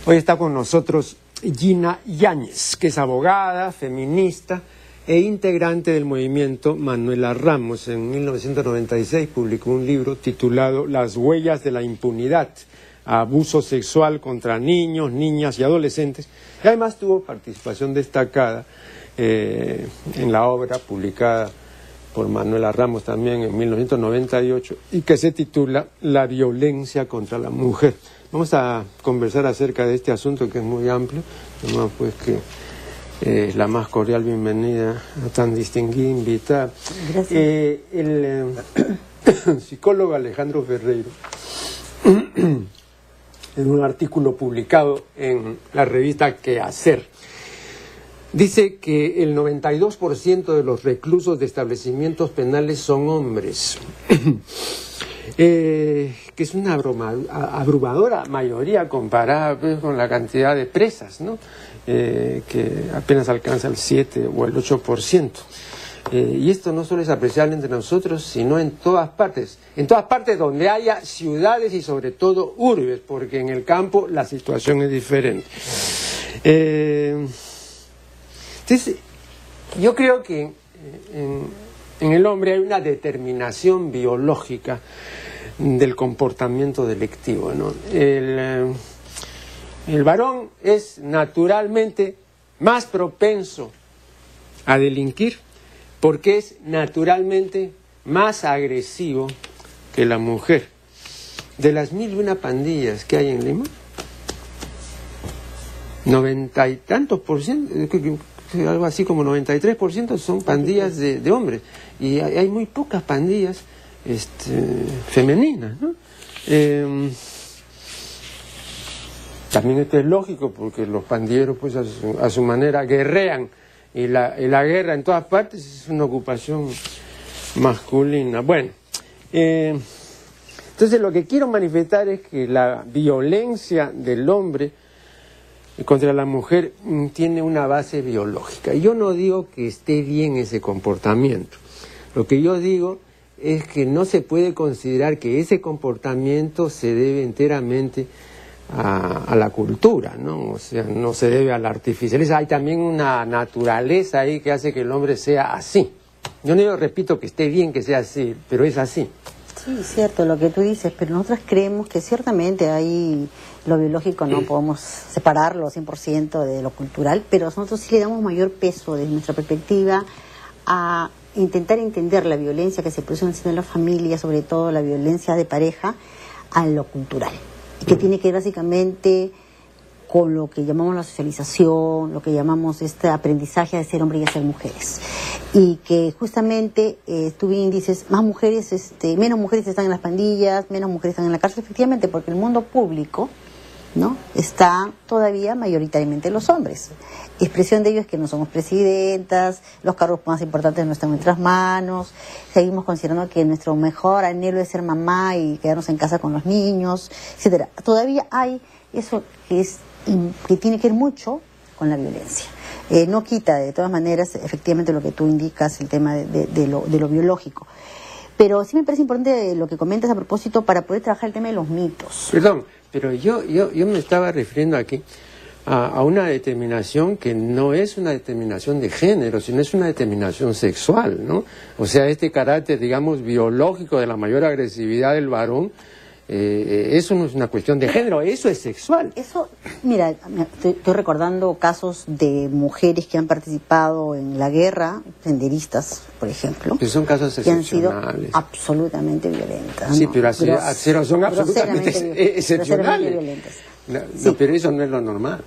Hoy está con nosotros Gina Yáñez, que es abogada, feminista e integrante del movimiento Manuela Ramos. En 1996 publicó un libro titulado Las huellas de la impunidad, abuso sexual contra niños, niñas y adolescentes, y además tuvo participación destacada en la obra publicada por Manuela Ramos también en 1998 y que se titula La violencia contra la mujer. Vamos a conversar acerca de este asunto que es muy amplio, además pues que la más cordial bienvenida a tan distinguida invitada. Gracias. El psicólogo Alejandro Ferreiro, en un artículo publicado en la revista Quehacer, dice que el 92% de los reclusos de establecimientos penales son hombres, que es una abrumadora mayoría comparada pues, con la cantidad de presas, ¿no? Que apenas alcanza el 7 o el 8%. Y esto no solo es apreciable entre nosotros, sino en todas partes donde haya ciudades y sobre todo urbes, porque en el campo la situación es diferente. Entonces, yo creo que en el hombre hay una determinación biológica del comportamiento delictivo, ¿no? El varón es naturalmente más propenso a delinquir porque es naturalmente más agresivo que la mujer. De las 1001 pandillas que hay en Lima, 90 y tantos por ciento, algo así como 93% son pandillas de hombres, y hay muy pocas pandillas femeninas, ¿no? También esto es lógico porque los pandilleros pues a su manera guerrean, y la guerra en todas partes es una ocupación masculina. Bueno, entonces lo que quiero manifestar es que la violencia del hombre contra la mujer tiene una base biológica. Y yo no digo que esté bien ese comportamiento. Lo que yo digo es que no se puede considerar que ese comportamiento se debe enteramente a la cultura, ¿no? O sea, no se debe a la artificialidad. Hay también una naturaleza ahí que hace que el hombre sea así. Yo no repito que esté bien que sea así, pero es así. Sí, cierto lo que tú dices, pero nosotros creemos que ciertamente hay lo biológico, no podemos separarlo 100% de lo cultural, pero nosotros sí le damos mayor peso desde nuestra perspectiva a intentar entender la violencia que se produce en el seno de la familia, sobre todo la violencia de pareja, a lo cultural, y que tiene que ver básicamente con lo que llamamos la socialización, lo que llamamos este aprendizaje de ser hombre y de ser mujeres. Y que justamente, tú bien dices, más mujeres, menos mujeres están en las pandillas, menos mujeres están en la cárcel, efectivamente, porque el mundo público, ¿no?, está todavía mayoritariamente los hombres. Expresión de ello es que no somos presidentas, los cargos más importantes no están en nuestras manos, seguimos considerando que nuestro mejor anhelo es ser mamá y quedarnos en casa con los niños, etcétera. Todavía hay eso que tiene que ver mucho con la violencia. No quita, de todas maneras, efectivamente lo que tú indicas, el tema de lo biológico. Pero sí me parece importante lo que comentas a propósito para poder trabajar el tema de los mitos. Perdón, pero yo me estaba refiriendo aquí a una determinación que no es una determinación de género, sino es una determinación sexual, ¿no? O sea, este carácter, digamos, biológico de la mayor agresividad del varón, eso no es una cuestión de género, eso es sexual. Eso, mira, estoy recordando casos de mujeres que han participado en la guerra, senderistas, por ejemplo, que son casos excepcionales, que han sido absolutamente violentas. Sí, ¿no? pero son absolutamente excepcionales. Violentas. No, Sí. pero eso no es lo normal.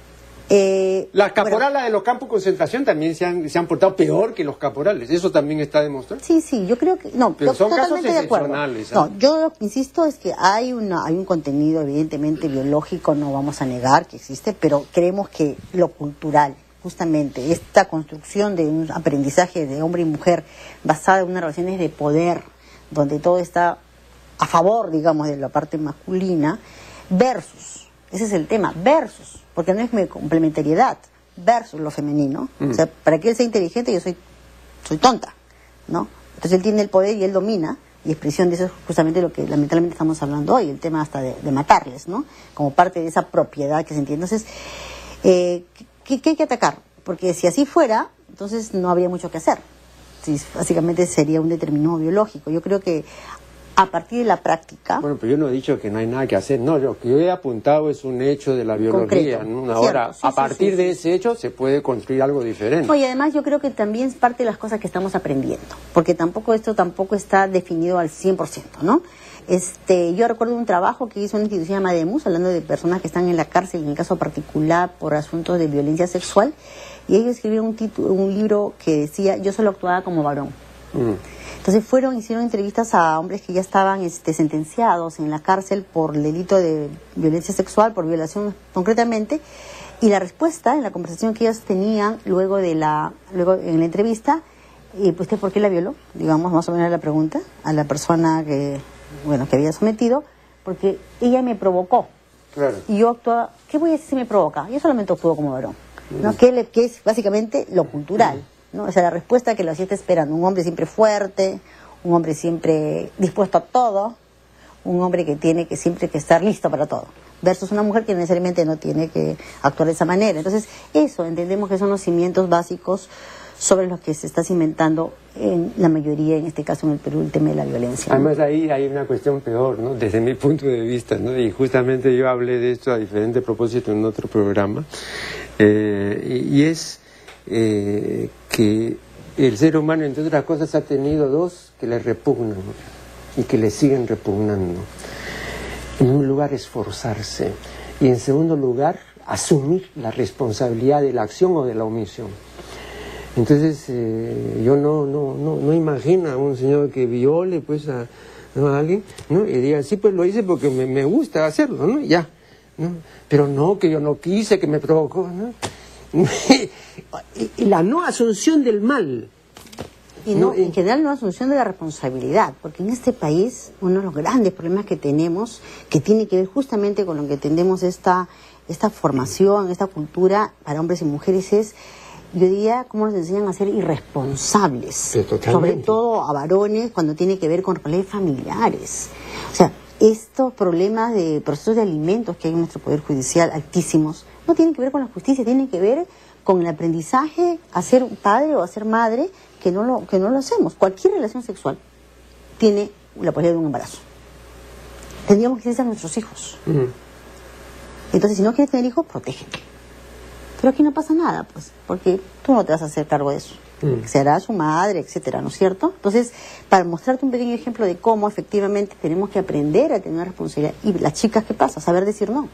Las caporales de los campos de concentración también se han portado peor que los caporales, eso también está demostrado. Sí, yo creo que no, pero son casos totalmente de acuerdo. excepcionales. No, yo lo que insisto es que hay un contenido evidentemente biológico, no vamos a negar que existe, pero creemos que lo cultural, justamente esta construcción de un aprendizaje de hombre y mujer basada en unas relaciones de poder, donde todo está a favor, digamos, de la parte masculina, versus, ese es el tema, versus, porque no es mi complementariedad, versus lo femenino. O sea, para que él sea inteligente yo soy tonta, ¿no? Entonces él tiene el poder y él domina, y expresión de eso es justamente lo que lamentablemente estamos hablando hoy, el tema hasta de matarles, ¿no? Como parte de esa propiedad que se entiende. Entonces, ¿qué hay que atacar? Porque si así fuera, entonces no habría mucho que hacer. Sí, básicamente sería un determinado biológico. Yo creo que a partir de la práctica... Bueno, pero yo no he dicho que no hay nada que hacer, no, lo que yo he apuntado es un hecho de la biología, ¿no? Ahora, a partir de ese hecho se puede construir algo diferente. No, y además yo creo que también es parte de las cosas que estamos aprendiendo, porque esto tampoco está definido al 100%, ¿no? Yo recuerdo un trabajo que hizo una institución llamada Demus, hablando de personas que están en la cárcel, en el caso particular, por asuntos de violencia sexual, y ellos escribieron un libro que decía, yo solo actuaba como varón. Entonces hicieron entrevistas a hombres que ya estaban sentenciados en la cárcel por delito de violencia sexual, por violación concretamente, y la respuesta en la conversación que ellos tenían luego en la entrevista, pues ¿por qué la violó? Digamos, más o menos la pregunta a la persona que había sometido, porque ella me provocó. Claro. Y yo actuaba, ¿qué voy a decir si me provoca? Yo solamente actúo como varón, ¿no? Que es básicamente lo cultural, ¿no? O sea, la respuesta que la sociedad está esperando, un hombre siempre fuerte, un hombre siempre dispuesto a todo, un hombre que tiene que siempre que estar listo para todo, versus una mujer que necesariamente no tiene que actuar de esa manera. Entonces, eso entendemos que son los cimientos básicos sobre los que se está cimentando en la mayoría, en este caso en el Perú, el tema de la violencia, ¿no? Además ahí hay una cuestión peor, ¿no? Desde mi punto de vista, ¿no? Y justamente yo hablé de esto a diferentes propósitos en otro programa, y es que el ser humano, entre otras cosas, ha tenido dos que le repugnan y que le siguen repugnando. En un lugar, esforzarse, y en segundo lugar, asumir la responsabilidad de la acción o de la omisión. Entonces, yo no imagino a un señor que viole pues a alguien, ¿no? Y diga, sí, pues lo hice porque me gusta hacerlo, ¿no? Ya, ¿no? Pero no, que yo no quise, que me provocó, ¿no? Y la no asunción del mal. Y no, en general no asunción de la responsabilidad, porque en este país uno de los grandes problemas que tenemos, que tiene que ver justamente con lo que entendemos esta formación, esta cultura para hombres y mujeres, es, yo diría, cómo nos enseñan a ser irresponsables, sobre todo a varones, cuando tiene que ver con roles familiares. O sea, estos problemas de procesos de alimentos que hay en nuestro Poder Judicial altísimos, no tienen que ver con la justicia, tienen que ver con el aprendizaje a ser padre o a ser madre, que no lo hacemos. Cualquier relación sexual tiene la posibilidad de un embarazo. Tendríamos que decir a nuestros hijos. Entonces, si no quieres tener hijos, protégete. Pero aquí no pasa nada, pues, porque tú no te vas a hacer cargo de eso. Se hará su madre, etcétera, ¿no es cierto? Entonces, para mostrarte un pequeño ejemplo de cómo efectivamente tenemos que aprender a tener una responsabilidad. Y las chicas, ¿qué pasa? Saber decir no.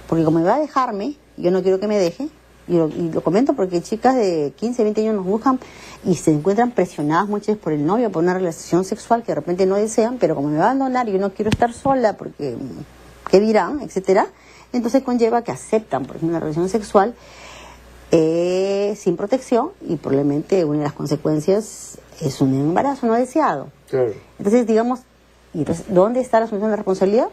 Porque como me va a dejarme, yo no quiero que me deje. Y lo comento porque chicas de 15, 20 años nos buscan y se encuentran presionadas muchas veces por el novio, por una relación sexual que de repente no desean, pero como me va a abandonar y yo no quiero estar sola porque ¿qué dirán?, etcétera. Entonces conlleva que aceptan, por ejemplo, una relación sexual sin protección, y probablemente una de las consecuencias es un embarazo no deseado. Claro. Entonces, digamos, ¿dónde está la asunción de la responsabilidad?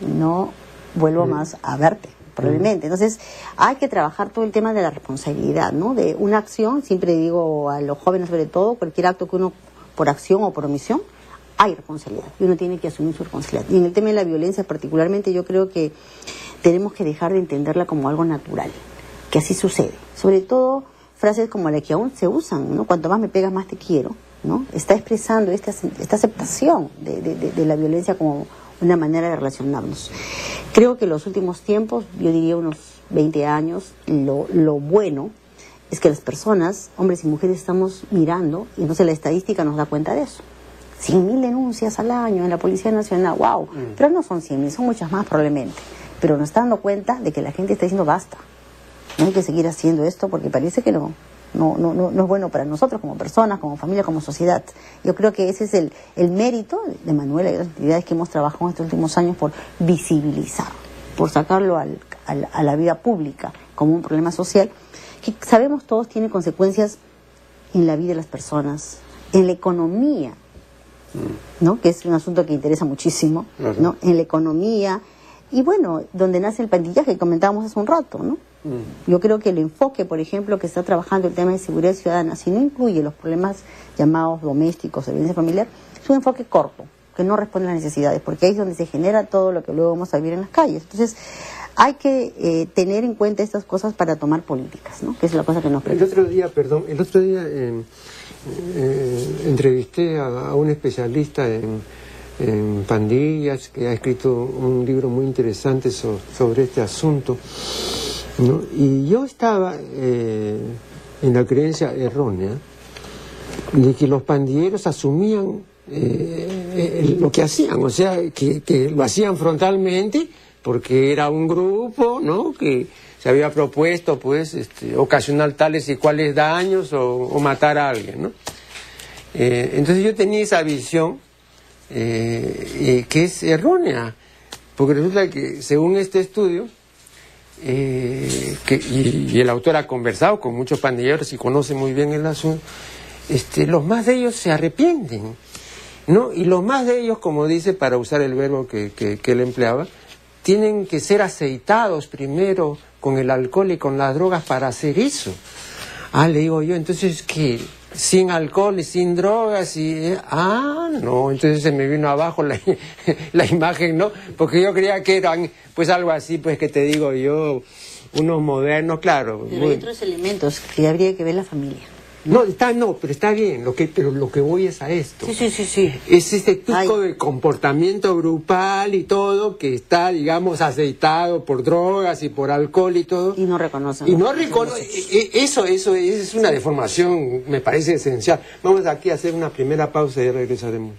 No vuelvo más a verte, probablemente. Entonces, hay que trabajar todo el tema de la responsabilidad, ¿no? De una acción, siempre digo a los jóvenes sobre todo, cualquier acto que uno, por acción o por omisión, hay responsabilidad, y uno tiene que asumir su responsabilidad. Y en el tema de la violencia particularmente, yo creo que tenemos que dejar de entenderla como algo natural, que así sucede. Sobre todo frases como la que aún se usan, ¿no? Cuanto más me pegas, más te quiero, ¿no? Está expresando esta aceptación de la violencia como una manera de relacionarnos. Creo que en los últimos tiempos, yo diría unos 20 años, lo bueno es que las personas, hombres y mujeres, estamos mirando, y entonces la estadística nos da cuenta de eso. 100.000 denuncias al año en la Policía Nacional, wow, pero no son 100.000, son muchas más probablemente. Pero nos está dando cuenta de que la gente está diciendo basta. No hay que seguir haciendo esto porque parece que no es bueno para nosotros como personas, como familia, como sociedad. Yo creo que ese es el mérito de Manuela y de las actividades que hemos trabajado en estos últimos años por visibilizar, por sacarlo a la vida pública como un problema social que sabemos todos tiene consecuencias en la vida de las personas, en la economía, ¿no? Que es un asunto que interesa muchísimo, ¿no? En la economía, y bueno, donde nace el pandillaje que comentábamos hace un rato, ¿no? Yo creo que el enfoque, por ejemplo, que está trabajando el tema de seguridad ciudadana, si no incluye los problemas llamados domésticos, de violencia familiar, es un enfoque corto, que no responde a las necesidades, porque ahí es donde se genera todo lo que luego vamos a vivir en las calles. Entonces, hay que tener en cuenta estas cosas para tomar políticas, ¿no? Que es la cosa que nos preocupa. El otro día entrevisté a un especialista en pandillas que ha escrito un libro muy interesante sobre este asunto, ¿no? Y yo estaba en la creencia errónea de que los pandilleros asumían lo que hacían, o sea, que lo hacían frontalmente porque era un grupo, ¿no?, que se había propuesto, pues, ocasionar tales y cuales daños o matar a alguien, ¿no? Entonces yo tenía esa visión que es errónea, porque resulta que según este estudio, y el autor ha conversado con muchos pandilleros y conoce muy bien el asunto, los más de ellos se arrepienten, ¿no? Y los más de ellos, como dice, para usar el verbo que él empleaba, tienen que ser aceitados primero con el alcohol y con las drogas para hacer eso. Le digo yo, entonces, ¿qué? ¿Sin alcohol y sin drogas? No, entonces se me vino abajo la imagen, ¿no? Porque yo creía que eran, pues, algo así, pues, que te digo yo, unos modernos, claro. Pero hay otros elementos que habría que ver la familia. Pero está bien, pero lo que voy es a esto. Sí. Es este tipo de comportamiento grupal y todo que está, digamos, aceitado por drogas y por alcohol y todo. Y no reconocen. Eso es una deformación, me parece esencial. Vamos aquí a hacer una primera pausa y regresaremos.